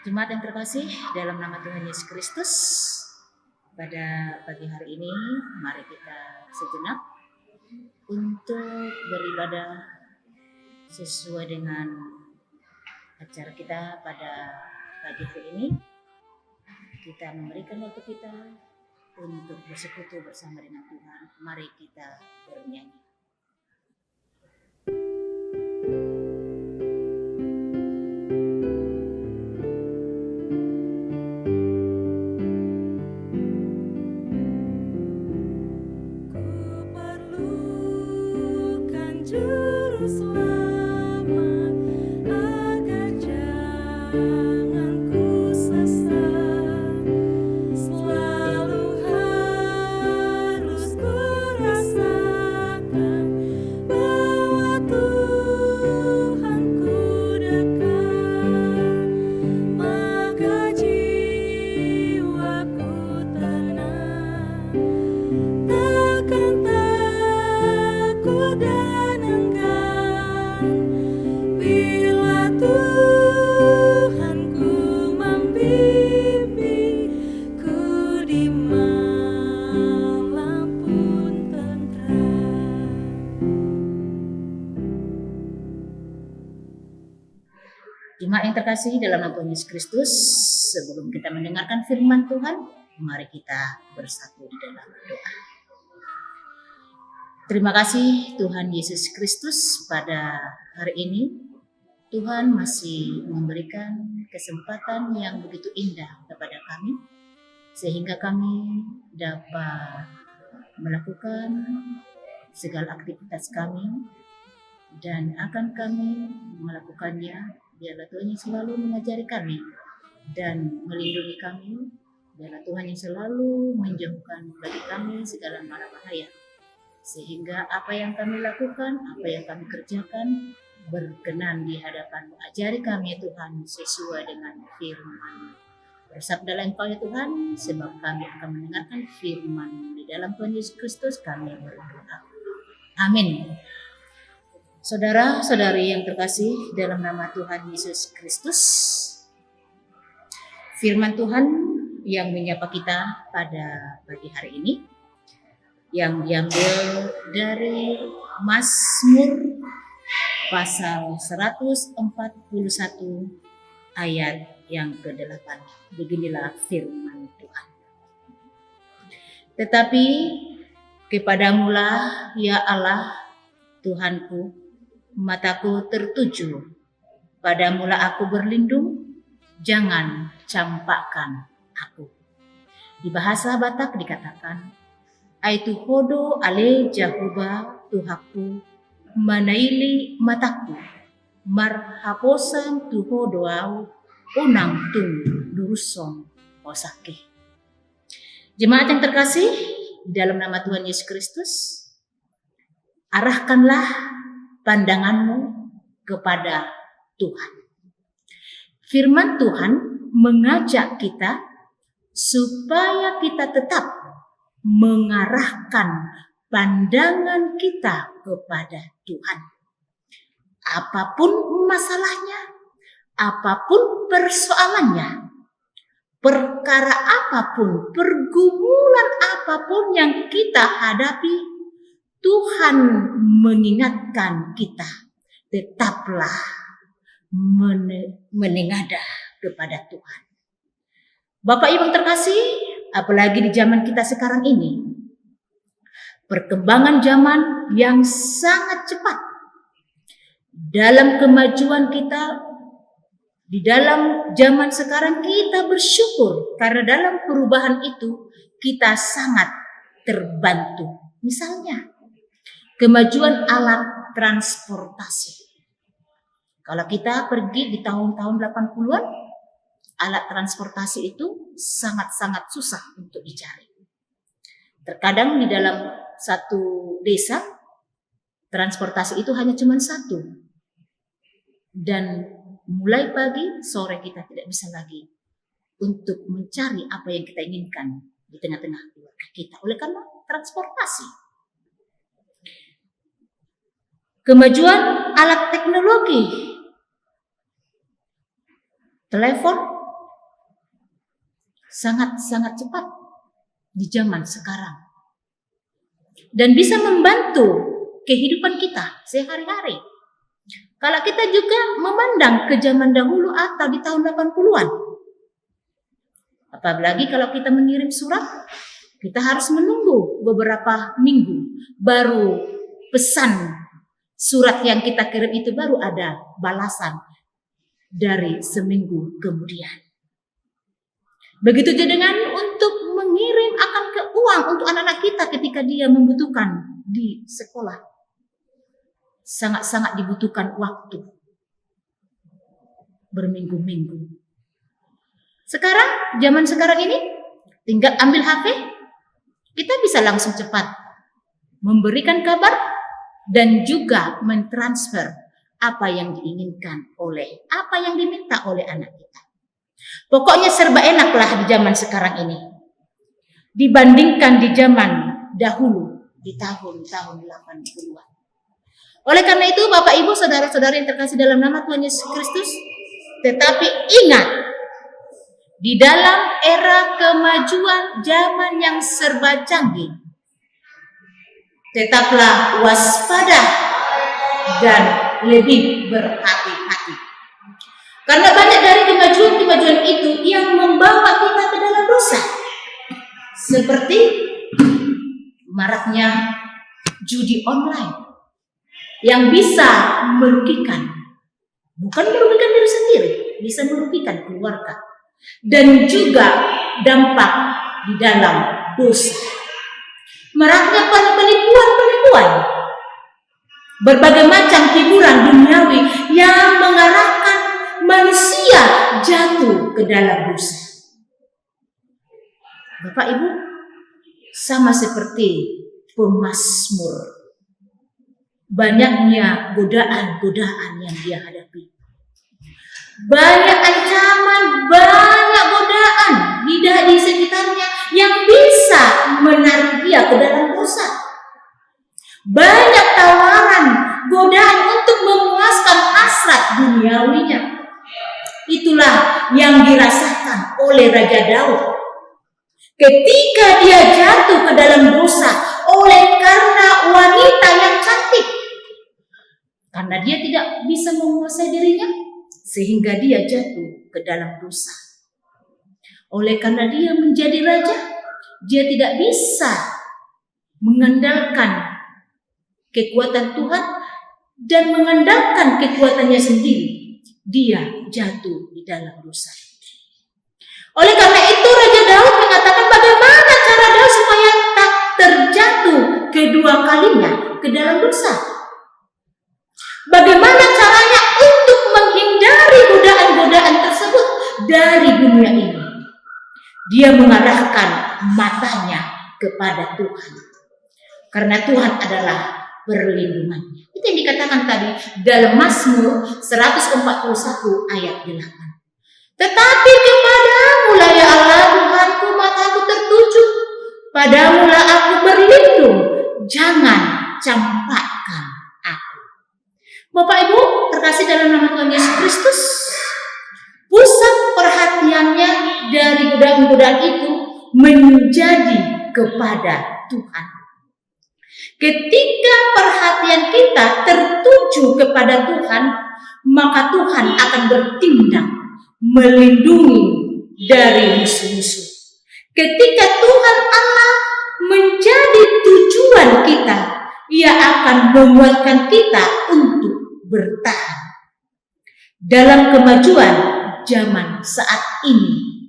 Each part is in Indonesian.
Jemaat yang terkasih dalam nama Tuhan Yesus Kristus, pada pagi hari ini mari kita sejenak untuk beribadah sesuai dengan acara kita pada pagi hari ini. Kita memberikan waktu kita untuk bersekutu bersama dengan Tuhan. Mari kita bernyanyi. Jemaat yang terkasih dalam nama Tuhan Yesus Kristus, sebelum kita mendengarkan firman Tuhan, mari kita bersatu di dalam doa. Terima kasih Tuhan Yesus Kristus, pada hari ini Tuhan masih memberikan kesempatan yang begitu indah kepada kami, sehingga kami dapat melakukan segala aktivitas kami, dan akan kami melakukannya. Biarlah Tuhan yang selalu mengajari kami dan melindungi kami. Biarlah Tuhan yang selalu menjauhkan bagi kami segala mara bahaya, sehingga apa yang kami lakukan, apa yang kami kerjakan berkenan di hadapan-Mu. Ajari kami Tuhan sesuai dengan firman. Bersabdalah Engkau ya Tuhan, sebab kami akan mendengarkan firman. Di dalam Tuhan Yesus Kristus kami berdoa. Amin. Saudara-saudari yang terkasih dalam nama Tuhan Yesus Kristus, firman Tuhan yang menyapa kita pada pagi hari ini yang diambil dari Mazmur pasal 141 ayat yang ke-8. Beginilah firman Tuhan. Tetapi kepadamulah ya Allah Tuhanku, mataku tertuju, padamulah aku berlindung, jangan campakkan aku. Di bahasa Batak dikatakan, Aitu hodo ale Jahuba Tuhaku, manaili mataku, marhaposan tuho doau, unang tung duruson osake. Jemaat yang terkasih, di dalam nama Tuhan Yesus Kristus, arahkanlah pandanganmu kepada Tuhan. Firman Tuhan mengajak kita supaya kita tetap mengarahkan pandangan kita kepada Tuhan. Apapun masalahnya, apapun persoalannya, perkara apapun, pergumulan apapun yang kita hadapi, Tuhan mengingatkan kita, tetaplah menengadah kepada Tuhan. Bapak Ibu terkasih, apalagi di zaman kita sekarang ini, perkembangan zaman yang sangat cepat. Dalam kemajuan kita, di dalam zaman sekarang kita bersyukur karena dalam perubahan itu kita sangat terbantu. Misalnya, kemajuan alat transportasi. Kalau kita pergi di tahun-tahun 80-an, alat transportasi itu sangat-sangat susah untuk dicari. Terkadang di dalam satu desa, transportasi itu hanya cuma satu. Dan mulai pagi, sore kita tidak bisa lagi untuk mencari apa yang kita inginkan di tengah-tengah keluarga kita. Oleh karena transportasi. Kemajuan alat teknologi, telepon, sangat-sangat cepat di zaman sekarang. Dan bisa membantu kehidupan kita sehari-hari. Kalau kita juga memandang ke zaman dahulu atau di tahun 80-an. Apalagi kalau kita mengirim surat, kita harus menunggu beberapa minggu baru pesan surat yang kita kirim itu baru ada balasan dari seminggu kemudian. Begitu juga dengan untuk mengirim akan ke uang untuk anak-anak kita ketika dia membutuhkan di sekolah. Sangat-sangat dibutuhkan waktu berminggu-minggu. Sekarang, zaman sekarang ini, tinggal ambil HP, kita bisa langsung cepat memberikan kabar dan juga mentransfer apa yang diinginkan apa yang diminta oleh anak kita. Pokoknya serba enaklah di zaman sekarang ini dibandingkan di zaman dahulu di tahun-tahun 80-an. Oleh karena itu Bapak Ibu saudara-saudara yang terkasih dalam nama Tuhan Yesus Kristus, tetapi ingat, di dalam era kemajuan zaman yang serba canggih, tetaplah waspada dan lebih berhati-hati. Karena banyak dari kemajuan-kemajuan itu yang membawa kita ke dalam dosa. Seperti maraknya judi online yang bisa merugikan, bukan merugikan diri sendiri, bisa merugikan keluarga. Dan juga dampak di dalam dosa. Maraknya penipuan-penipuan, berbagai macam hiburan duniawi yang mengarahkan manusia jatuh ke dalam dosa. Bapak Ibu, sama seperti pemazmur, banyaknya godaan-godaan yang dia hadapi. Banyak ancaman, banyak godaan di sekitarnya yang bisa menarik dia ke dalam dosa. Banyak tawaran, godaan untuk memuaskan hasrat duniawinya. Itulah yang dirasakan oleh Raja Daud ketika dia jatuh ke dalam dosa oleh karena wanita yang cantik. Karena dia tidak bisa menguasai dirinya, sehingga dia jatuh ke dalam dosa. Oleh karena dia menjadi raja, dia tidak bisa mengandalkan kekuatan Tuhan dan mengandalkan kekuatannya sendiri. Dia jatuh di dalam dosa. Oleh karena itu Raja Daud mengatakan bagaimana cara Daud supaya tak terjatuh kedua kalinya ke dalam dosa. Bagaimana caranya untuk menghindari godaan-godaan tersebut dari dunia ini? Dia mengarahkan matanya kepada Tuhan. Karena Tuhan adalah perlindungannya. Itu yang dikatakan tadi dalam Mazmur 141 ayat 8. Tetapi kepadamu lah ya Allah Tuhanku, mataku tertuju. Padamu lah aku berlindung. Jangan campakkan aku. Bapak Ibu terkasih dalam nama Tuhan Yesus Kristus, pusat perhatiannya dari godaan-godaan itu menjadi kepada Tuhan. Ketika perhatian kita tertuju kepada Tuhan, maka Tuhan akan bertindak melindungi dari musuh-musuh. Ketika Tuhan Allah menjadi tujuan kita, Ia akan menguatkan kita untuk bertahan. Dalam kemajuan zaman saat ini,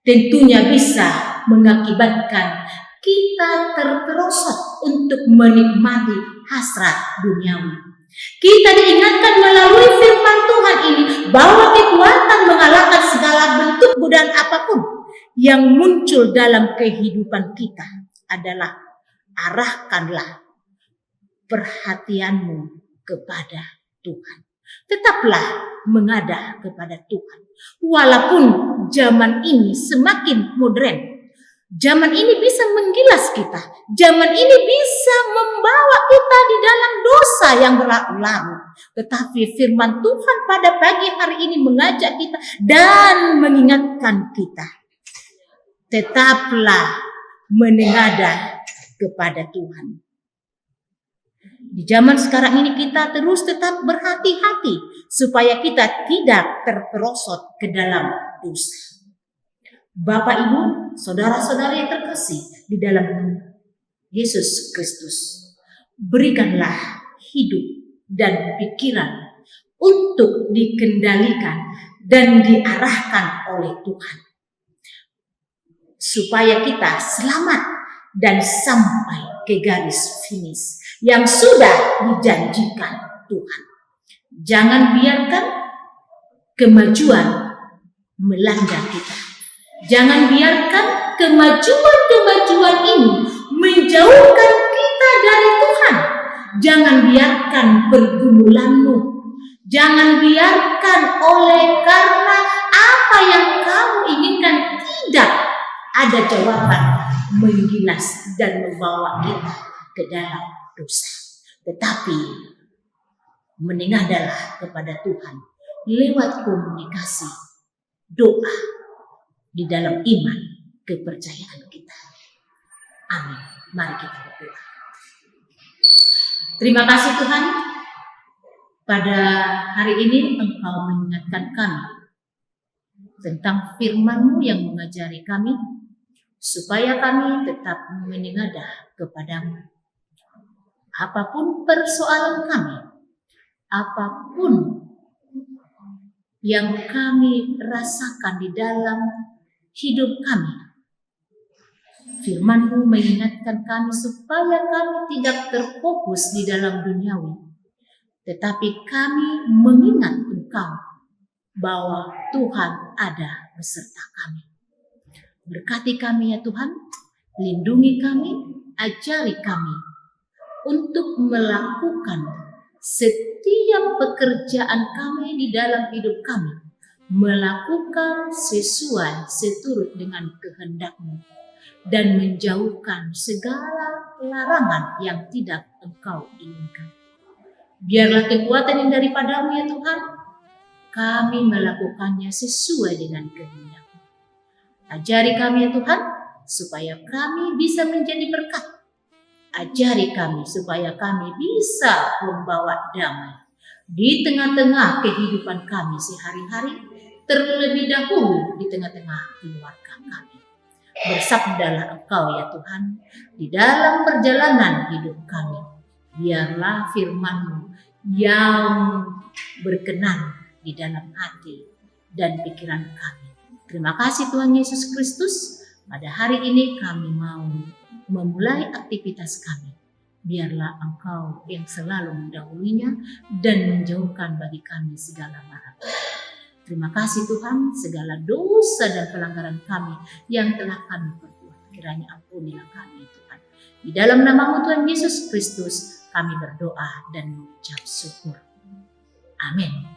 tentunya bisa mengakibatkan kita terperosok untuk menikmati hasrat duniawi. Kita diingatkan melalui firman Tuhan ini bahwa kekuatan mengalahkan segala bentuk godaan apapun yang muncul dalam kehidupan kita adalah arahkanlah perhatianmu kepada Tuhan. Tetaplah mengadah kepada Tuhan. Walaupun zaman ini semakin modern, zaman ini bisa menggilas kita. Zaman ini bisa membawa kita di dalam dosa yang berlalu-lalu. Tetapi firman Tuhan pada pagi hari ini mengajak kita dan mengingatkan kita tetaplah menengadah kepada Tuhan. Di zaman sekarang ini kita terus tetap berhati-hati supaya kita tidak terperosot ke dalam dosa. Bapak, Ibu, saudara-saudara yang terkasih di dalam Yesus Kristus, berikanlah hidup dan pikiran untuk dikendalikan dan diarahkan oleh Tuhan, supaya kita selamat dan sampai ke garis finish yang sudah dijanjikan Tuhan. Jangan biarkan kemajuan melanda kita. Jangan biarkan kemajuan ini menjauhkan kita dari Tuhan. Jangan biarkan pergumulanmu. Jangan biarkan oleh karena apa yang kamu inginkan tidak ada jawaban menggilas dan membawa kita ke dalam dosa. Tetapi menengadahlah kepada Tuhan lewat komunikasi, doa di dalam iman kepercayaan kita. Amin. Mari kita berdoa. Terima kasih Tuhan, pada hari ini Engkau mengingatkan kami tentang firman-Mu yang mengajari kami supaya kami tetap menengadah kepadamu. Apapun persoalan kami, apapun yang kami rasakan di dalam hidup kami, firman-Mu mengingatkan kami supaya kami tidak terfokus di dalam duniawi, tetapi kami mengingat Engkau bahwa Tuhan ada beserta kami. Berkati kami ya Tuhan, lindungi kami, ajari kami untuk melakukan setiap pekerjaan kami di dalam hidup kami, melakukan sesuai seturut dengan kehendak-Mu dan menjauhkan segala larangan yang tidak Engkau inginkan. Biarlah kekuatan yang daripada-Mu ya Tuhan, kami melakukannya sesuai dengan kehendak-Mu. Ajari kami ya Tuhan, supaya kami bisa menjadi berkat. Ajari kami supaya kami bisa membawa damai di tengah-tengah kehidupan kami sehari-hari, terlebih dahulu di tengah-tengah keluarga kami. Bersabdalah Engkau ya Tuhan di dalam perjalanan hidup kami. Biarlah firman-Mu yang berkenan di dalam hati dan pikiran kami. Terima kasih Tuhan Yesus Kristus. Pada hari ini kami mau memulai aktivitas kami. Biarlah Engkau yang selalu mendahulunya dan menjauhkan bagi kami segala mara. Terima kasih Tuhan, segala dosa dan pelanggaran kami yang telah kami perbuat, kiranya ampunilah kami Tuhan. Di dalam nama-Mu Tuhan Yesus Kristus kami berdoa dan mengucap syukur. Amin.